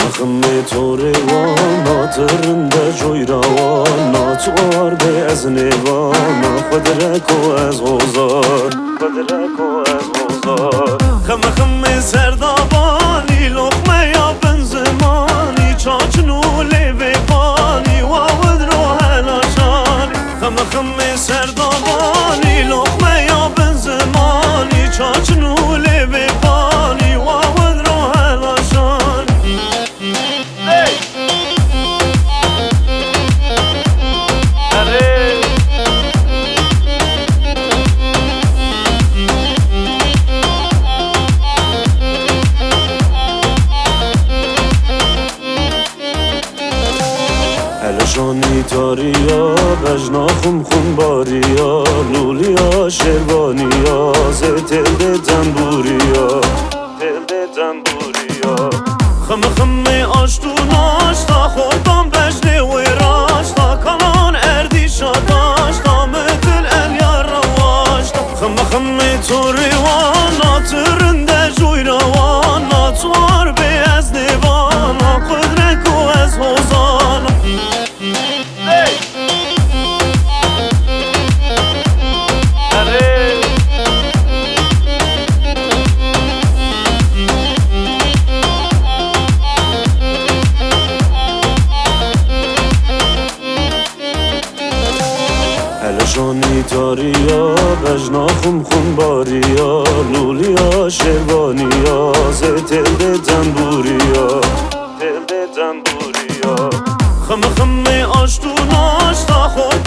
خمه تو روانا ترنده جوی روانا تو به از نیوانا خود رکو از غزار خمه سردابانی لقمه یا بنزمانی چاچنو لیوی پانی واود رو هلاشانی خمه سردابانی لقمه یا بنزمانی چاچنو لیوی پانی واود رو هلاشانی هلشانی تاریا بجناخم خون باریا لولیا شروانیا زتل به تنبوریا خمه آشتو ناشتا خوردم بجنه و راشتا کلان اردی شاداشتا مثل الیار رواشتا خمه تو روانا ترنده جوی روانا توار به از نیوانا قدرکو از حوزانا هلشانی تاریا بجناخم خون باریا لولیا شروانیا زتل به تنبوریا خمه آشتو ناشتا خود